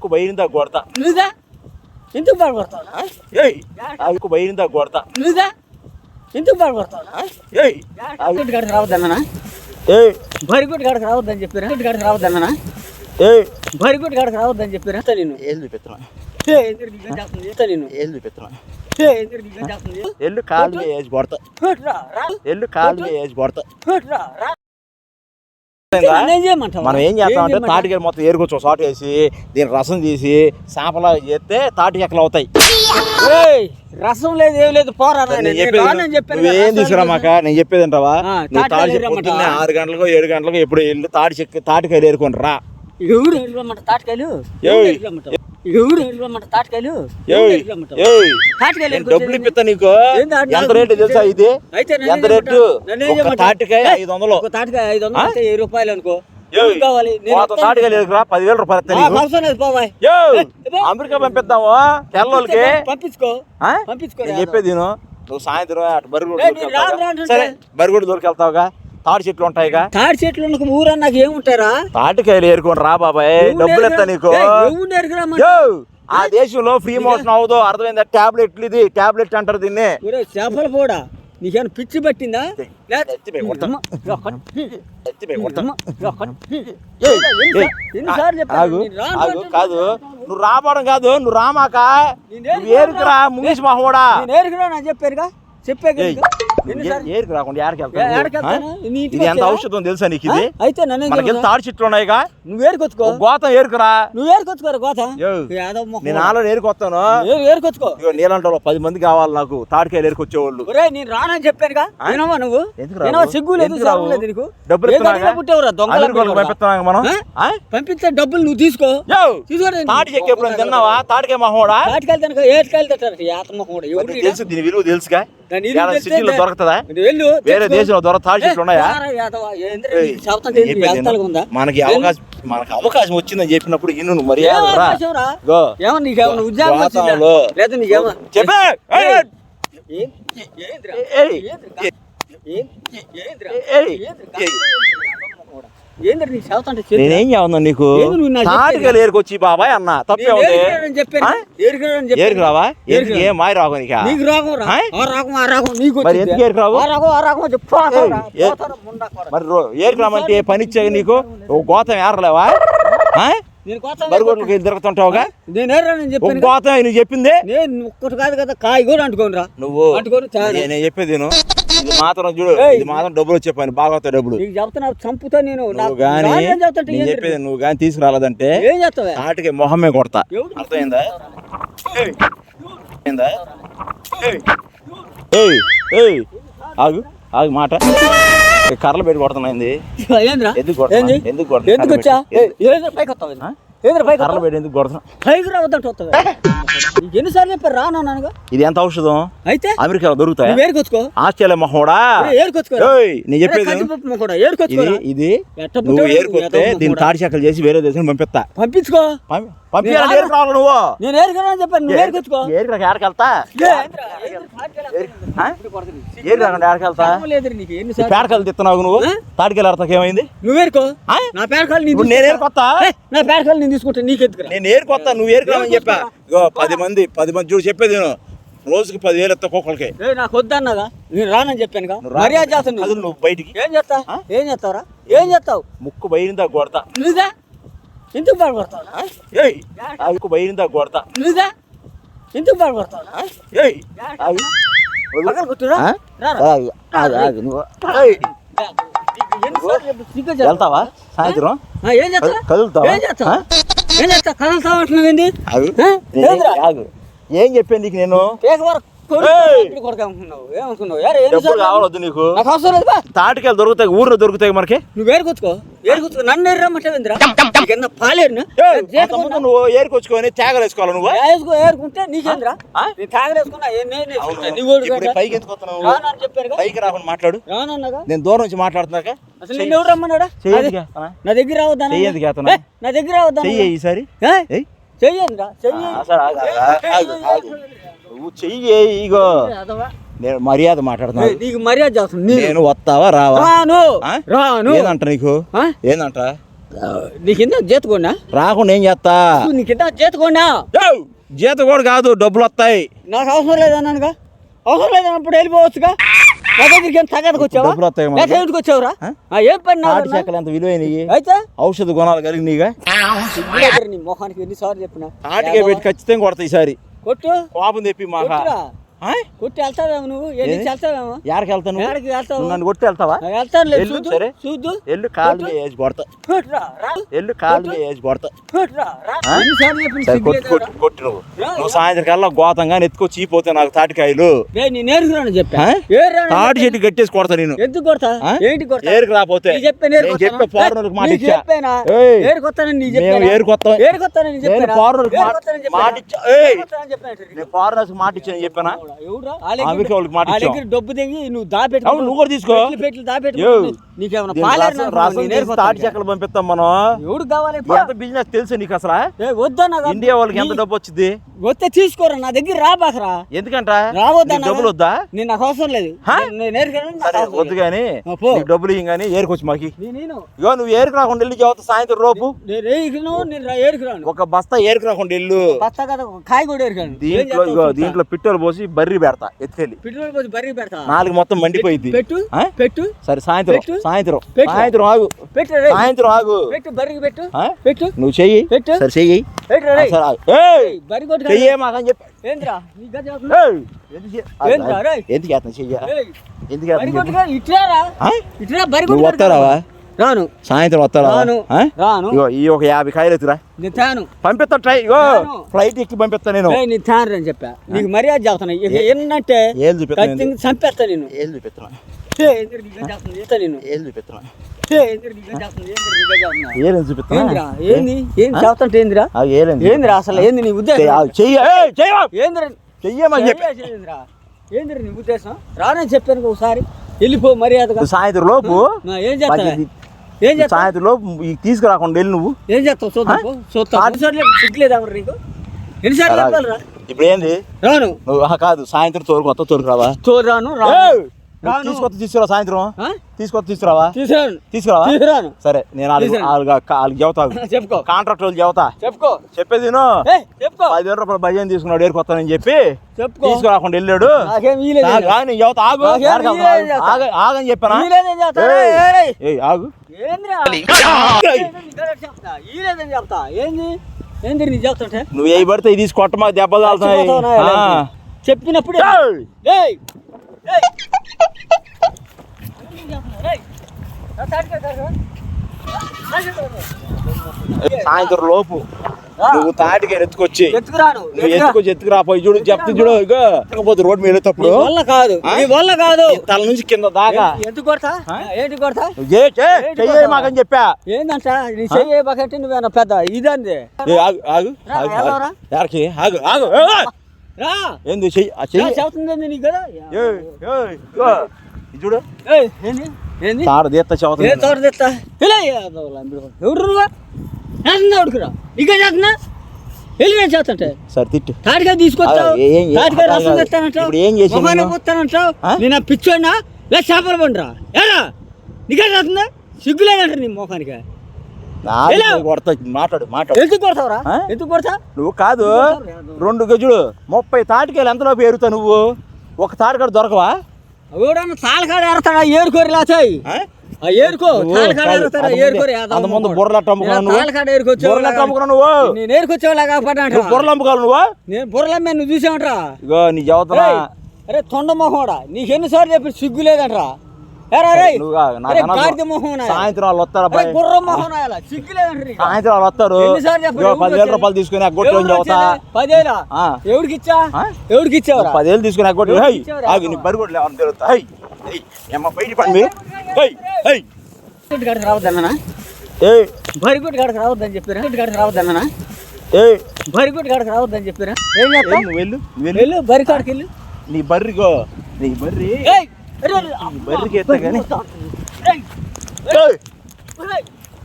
ముక్కు బయలుదా కొడతా నువ్వుదా ఎందుకు బాధపడతావు? ముక్కు బయలుదా కొడతా నువ్వుదా ఎందుకు బాధపడతావు? కాడికి రావద్దన్నా బరిగుడ్డు కాడికి రావద్దని చెప్పారా? కాడికి రావద్దన్నా బరిగుడ్డు కాడికి రావద్దని చెప్పారా? నేను ఏళ్ళు చూపిస్తున్నా నేను ఏళ్ళు చూపిస్తున్నా ఎల్లు కాలు వేసి కొడతా ఎల్లు కాలు వేసి కొడతా. మనం ఏం చేస్తామంటే తాటికాయలు మొత్తం ఏరుకొచ్చు సాటు వేసి దీని రసం తీసి చేపలా చేస్తే తాటి ఎక్కలు అవుతాయి. రసం లేదు ఏం లేదు పోరా ఏం తీసుకురామాక నేను చెప్పేది అంటావా? నువ్వు తాటి పొద్దున్నే 6 గంటలకు 7 గంటలకు ఎప్పుడు వెళ్ళి తాటికాయలు ఏరుకొని రా. ఎవరు వెళ్ళమంట తాటికాయలు? ఎవరు వెళ్ళమంట తాటికాయలు? డబ్బులు ఇప్పిస్తా నీకు. ఎంత రేటు తెలుసా ఇది? ఎంత రేటు? తాటికాయ 500. తాటికాయ 500 1000 రూపాయలు అనుకో. తాటికాయలు ఎదురురా 10,000 రూపాయలు. అమెరికా పంపిద్దాము తెల్లకి. పంపించుకో చెప్పేది నువ్వు సాయంత్రం అటు బరిగూడు సరే బరిగూడు దొరికెళ్తావుగా. తాటి చెట్లు ఉంటాయిగా. తాటి చెట్లు ఊరా నాకు ఏముంటారా? తాటికాయలు ఏరుకొని రా బాబాయ్, డబ్బులు ఎత్తా నీకు. ఆ దేశంలో ఫ్రీ మోషన్ అవ్వదు, అర్థమైందా? టాబ్లెట్లు ఇది టాబ్లెట్ అంటారు దీన్ని. చేపలు కూడా నీకేమైనా పిచ్చి పట్టిందా? కాదు నువ్వు రాబడం కాదు, నువ్వు రామాక ఏరుకురా ముంగేసి మా కూడా ఏరుకురా నా చెప్పారుగా. ఏరికి రాకుండా ఇది ఎంత ఔషధం తెలుసా నీకు? ఇది అయితే మనకి తాడి చెట్లు ఉన్నాయిగా. నువ్వు ఏరుకొచ్చుకో. గోతం ఏరుకురా. నువ్వు ఏరుకొచ్చుకోరా గోతం. నేను ఆలో ఏరుకొస్తాను. ఏరుకొచ్చుకో. నీళ్ళంటే 10 మంది కావాలి నాకు తాడికాయలు ఏరుకొచ్చేవాళ్ళు. నేను రానని చెప్పానుగా. నువ్వు సిగ్గు లేదు నీకు. డబ్బులు పంపిస్తే డబ్బులు నువ్వు తీసుకో. తాటి చెక్కి ఎప్పుడు తిన్నావా? తాటికాయ మహోడా? తాటికాయలు తినక ఏటికాయలు తింటారు. తెలుసు దీని విలువ తెలుసుగా. సిటీలో దొరుకుతుందా? వేరే దేశంలో తాటి చెట్లు ఉన్నాయా? మనకి అవకాశం వచ్చిందని చెప్పినప్పుడు ఇన్ను మర్యాద నేనేం చేస్తున్నా నీకు? తాటికాయలు ఏరుకొచ్చి బాబాయ్ అన్న తప్పే ఉంది. ఏరుకురావా? ఏం మాయ రాగు మరి ఎందుకు ఏరుకురావు? మరి ఏరుకురామంటే పని ఇచ్చాక నీకు గోతం ఏరలేవా? బరిగొడ్లకి తిరుగుతుంటావుగా. గోతం నువ్వు చెప్పింది ఒక్కటి కాదు కదా, కాయ కూడా అంటుకోని రా నువ్వు. నేను చెప్పేది ఇది మాత్రం చూడు, ఇది మాత్రం డబ్బులు వచ్చే పని బాగా డబ్బులు చంపుతా నేను. చెప్పేది నువ్వు కానీ తీసుకురాలేదంటే ఏం చేస్తావు? తాటికి మొహమే కొడతా. అర్థమైందా? ఆగు ఆగు మాట కర్రలు పెట్టి కొడుతున్నాయింది. ఎందుకు వచ్చా కర్రలు పెట్టి ఎందుకు కొడుతున్నా? పైకి రావద్దంటే వస్తావా? ఎన్నిసార్లు చెప్పారు రానుగా. ఇది ఎంత ఔషధం? అయితే అమెరికాలో దొరుకుతాయి. ఏరుకొచ్చుకో. ఆస్ట్రేలియా మహోడా ఏరుకొచ్చుకో. నేను చెప్పేది ఇది నువ్వు ఏరుకొస్తే దీన్ని తాడి చెక్కలు చేసి వేరే దేశం పంపిస్తా. పంపించుకో. పంపించాలి నువ్వు. నేను ఏరుకున్నాను చెప్పాను. నువ్వు ఏరుకొచ్చుకో. ఏడకెళ్తా పేడకాయలు తిస్తున్నావు నువ్వు. తాడికాయలు ఆడతాకు ఏమైంది? నువ్వు ఏరుకో. నా పేడకాయలు నేను ఏరుకొత్తా. నా పేడకాయలు నేను తీసుకుంటా. నీకెందుకు? నేను ఏరుకొత్తా, నువ్వు ఏరుకోమని చెప్పా. 10 మంది చూడు చెప్పేది నేను. రోజుకి 10,000 ఎత్తా ఒక్కొక్కరికి. నాకు వద్దన్నదా? నేను రానని చెప్పాను. మర్యాద చేస్తాను. నువ్వు బయటికి ఏం చేస్తావురా? ఏం చేస్తావు? ముక్కు బయలుదా కొడతా. నువ్వుదా ఎందుకు బాధపడతావు? ముక్కు బయలుదా కొడతా. నువ్వుదా ఎందుకు బాధపడతావు? వెళ్తావా సాయంత్రం? ఏం చేస్తావు? కదులుతావా? కదులుతావంటున్నావేంది? ఏం చెప్పాను నీకు నేను? కావాలొద్దు నీకు. తాటికాయలు దొరుకుతాయి, ఊర్లో దొరుకుతాయి మనకి. నువ్వు ఏరుకొచ్చుకో. నన్ను ఎర్రమ్మంటావేంద్రా? నువ్వు ఏరుకొచ్చుకొని తేగలు వేసుకోవాలి. నువ్వు ఏరుకుంటే నీకేంద్రా? పైకి ఎందుకు పైకి రాకుండా మాట్లాడు. నేను దూరం నుంచి మాట్లాడుతున్నాక అసలు నేను ఎవరు రమ్మన్నాడా? నా దగ్గర రావద్దా? నా దగ్గర రావద్దా? ఈసారి చెయ్యండిరా. నువ్వు చెయ్యి. ఇగో నేను మర్యాద మాట్లాడుతున్నా. నీకు మర్యాద చేస్తాను. నేను వస్తావా రావా? రాను. ఏదంట నీకు? ఏందంట? నీ కింద చేతుకోండా రాకుండా ఏం చేస్తా నీ కింద చేతుకోండా జీత కూడా కాదు, డబ్బులు వస్తాయి. నాకు అవసరం లేదన్నానుగా, అవసరం లేదన్నప్పుడు వెళ్ళిపోవచ్చుగా. నా దగ్గరికి ఏం తగ్గదకు వచ్చావా? డబ్బులు వస్తాయి మనకి. లేక ఎందుకు వచ్చావురా? ఏం పని తాటి చెక్కలు ఎంత విలువైనవి, అయితే ఔషధ గుణాలు కలిగినీగా. నీ మొహానికి ఎన్నిసార్లు చెప్పినా తాటికే పెట్టి ఖచ్చితంగా కొడతా ఈసారి. కొట్టు, కోపం తెప్పి మాక కొట్టి వెళ్తావేమో నువ్వు, ఎన్ని వెళ్తావేమో. యాడికి వెళ్తాను? ఎక్కడికి వెళ్తావు? నన్ను కొట్టి వెళ్తావా? వెళ్తాను లేదు, ఎల్లు, చూద్దు సరే. చూద్దు. ఎల్లు కాలు వేసి కొడతా, ఎల్లు కాలు వేసి కొడతా. ఎన్నిసార్లు చెప్పిన సరే కొట్టు కొట్టు కొట్టు. నువ్వు సాయంత్రం కల్లా గోతంగా ఎత్తుకో చీపోతే నాకు తాటికాయలు. నేను నేర్చుకున్నాను చెప్పా. తాటి చెట్టు కట్టేసి కొడతా నేను. ఎందుకు కొడతా? ఏంటి కొడతా? ఏరుకు రాపోతే నేను చెప్పే ఫారెనర్కి మాట ఇచ్చా. ఏరుకొస్తానని నీ మేము చెప్పాను. ఏరుకొస్తాం. ఏరుకొస్తానని నేను చెప్పాను. ఫారెనర్కి మాట ఇచ్చా. నేను ఫారెనర్కి మాట ఇచ్చాను చెప్పానా? అమెరికా వాళ్ళకి మాట ఇచ్చాను. డబ్బు తెగి నువ్వు దాపెట్టు. అవును, నువ్వు కూడా తీసుకో. పెట్లు దాపెట్టు. యో. నీకేమన్నా దీని పాలేరు రసం తీసి తాటి చెక్కలు పంపిస్తాం మనం. ఎవడు కావాలి? ఎంత బిజినెస్ తెలుసు నీకు అసలు? వద్దన్నా ఇండియా వాళ్ళకి ఎంత డబ్బు వచ్చింది? వస్తే తీసుకోరా, నా దగ్గర రాబాకరా. ఎందుకంట? రావద్దా? డబ్బులు వద్దా? నేను నాకు అవసరం లేదు. సరే వద్దు కానీ డబ్బులు ఇయ్యం కానీ ఏరుకొచ్చి మాకి. నేను ఇగో నువ్వు ఏరుకు రాకుండా వెళ్ళి చదువుతా సాయంత్రం రోపు. నేను ఏరుకురాను. ఒక బస్తా ఏరుకు రాకుండా వెళ్ళు. బస్తా కదా, కాయ కూడా ఏరుకాను. దీంట్లో ఇగో దీంట్లో పిట్టలు పోసి బర్రి పెడతా ఎత్తుకెళ్ళి. పెట్రోల్ పోసి బర్రీ పెడతా. నాలుగు మొత్తం మండిపోయింది. పెట్టు పెట్టు. సరే సాయంత్రం పెట్టు. సాయంత్రం పెట్టు. సాయంత్రం ఆగు. పెట్టు సాయంత్రం ఆగు. పెట్టు, బర్రీ పెట్టు. ఆ? పెట్టు, నువ్వు చెయ్యి. పెట్టు. సరే చెయ్యి. పెట్టు రేయ్. సరే ఆగు. ఏయ్ బర్రీ కొట్టు. చెయ్యే మాకని చెప్పి. ఏంద్రా నీ గది అవుతుందా? ఏయ్ ఏంద్రా రేయ్? ఎందుకు చేస్తున్నా చెయ్య? ఏయ్, ఎందుకు బర్రీ చేస్తున్నా కొట్టుగా ఇట్రారా. ఇట్రా బర్రీ నువ్వు కొట్టు. వస్తారావా? రాను. సాయంత్రం వస్తారా? రాను. రాను. ఇగో ఈ ఒక 50 కాయలు ఎత్తురా. నేను తాను. పంపిస్తా ట్రై. ఇగో రాను. ఫ్లైట్ ఎక్కి పంపిస్తా నేను. నేను తాను అని చెప్పా. నీకు మర్యాద చెప్తున్నా. ఇక ఏంటంటే ఏళ్ళు చూపిస్తున్నా. ఖచ్చితంగా చంపేస్తా నేను. ఏళ్ళు చూపిస్తున్నా. ఏంద్రా నీ గది అవుతుంది? ఈత నేను. ఏళ్ళు చూపిస్తున్నా. ఏంద్రా నీ గది అవుతుంది? ఏంద్రా నీ గది అవుతుందా? ఏళ్ళు చూపిస్తున్నా. ఏంద్రా ఏంది? ఏం చెప్తాంటే ఏందిరా? ఏందిరా అసలు ఏంది నీ ఉద్దేశం? చెయ్యి. ఏంద్రా చెయ్యమని చెప్పి. ఏంద్రా ఏంద్రా నీ ఉద్దేశం? రానని చెప్పాను ఒకసారి. వెళ్ళిపో మర్యాదగా. సాయంత్రం లోపు ఏం చేస్తా? ఏం చేస్తా? సాయంత్రం లోపు తీసుకురాకుండా వెళ్ళి నువ్వు. ఏం చేస్తావు? చూద్దాం చూద్దాం. ఎన్నిసార్లు సిగ్గులేదా మరి నీకు? ఎన్నిసార్లు చెప్పాలరా? ఇప్పుడు ఏంది? రాను. నువ్వు కాదు సాయంత్రం తోలుకొత్త తోలుకురావా? రాను. తీసుకొత్త తీసుకురా సాయంత్రం. తీసుకొత్త తీసుకురావా? తీసుకురావా? తీసుకురాను. సరే నేను వాళ్ళకి చెబుతా. చెప్పుకో. కాంట్రాక్ట్ వాళ్ళు చెబుతా. చెప్పుకో. చెప్పేది చెప్పుకో. 10,000 రూపాయలు భయం తీసుకున్నాడు ఏరుకొస్తానని చెప్పి చెప్పుకో. తీసుకురాకుండా వెళ్ళాడు. నాకేం వీలేదు. నేను చెబుతా ఆగు. ఆగని చెప్పానా? ఆగు. చెప్తా ఏంది ఏంది నీ చెప్తుంటే నువ్వు ఏ పడితే ఇది కొట్ట మాకు దెబ్బలు తాగుతున్నాయి. చెప్పినప్పుడు సాయంత్రం లోపు నువ్వు తాటికి ఎత్తుకొచ్చి ఎత్తుకురాను. నువ్వు ఎత్తుకురాపోయి చూడు చెప్తే చూడు. ఇకపోతే రోడ్డు మీద వెళ్ళేటప్పుడు వల్ల కాదు, వల్ల కాదు. తల నుంచి కింద దాకా ఎందుకు కొడతా? ఏంటి కొడతా? చెయ్యి మాకని చెప్పా. ఏందంట నీ చెయ్యి బకెట్టి నువ్వేనా పెద్ద ఇదండి. ఆగు ఆగు ఆగు ఆగు ఆగు. రా ఏంది చెయ్యి చెబుతుంది నీకు కదా. చూడు ఏంది ఏంది తాడు తీస్తా చదువుతుంది. తోట తెస్తా. ఎవడు ఉడుకురా ఇక చేస్తున్నా. వెళ్ళి నేను చేస్తుంటే సరే తిట్టు. తాటికాయ తీసుకొస్తావు. తాటికాయ రసం తెస్తానంటావు. మొహాన్ని పోతానంటావు. నేను పిచ్చోడినా లేదా చేపలు పండురా ఏరా నీకే చేస్తుందా? సిగ్గులేదంటారు నీ మొఖానికి. మాట్లాడు ఎందుకు కొడతావురా? ఎందుకు కొడతా? నువ్వు కాదు 2 గజులు 30 తాటికాయలు ఎంతలో పేరుతా నువ్వు? ఒక తాటికాడ దొరకవా? ఎవడన్నా తాళకాడ ఏరుతాడా? ఏరుకోరు లేచాయి ఏరుకో. అంతకుముందు బుర్రలట్టు అమ్ముకున్నావు నువ్వు. నేను ఏరుకొచ్చేవాళ్ళ కాకపోతే బుర్రలు అమ్ముకోవాలి నువ్వు. నేను బుర్రలమ్మే నువ్వు చూసావంటరా? ఇగో నీ చదువుతున్నా. అరే తొండ మొహోడా నీకు ఎన్నిసార్లు చెప్పి సిగ్గు లేదంటరా? సాయంత్రం వాళ్ళు వస్తారు. సాయంత్రం వాళ్ళు వస్తారు. 10,000 రూపాయలు తీసుకుని అగ్గొట్టు చదువుతా. 10,000 ఎవరికి ఇచ్చా? ఎవరికి ఇచ్చావు? 10,000 తీసుకుని అగ్గొట్టు. ఆగి నీ బరి కొట్టు ఎవరిని తెలుస్తా. బయట పని రావద్దన్నా. బరిగుడ్డు కాడకు రావద్దని చెప్పారా? రావద్దన్నా. బరిగుడ్డు కాడకు రావద్దని చెప్పారా? ఏం చేస్తావు? వెళ్ళు వెళ్ళు బరి కాడికి వెళ్ళు. నీ బర్రిగో నీ బర్రి బర్రికి ఎత్తా కానీ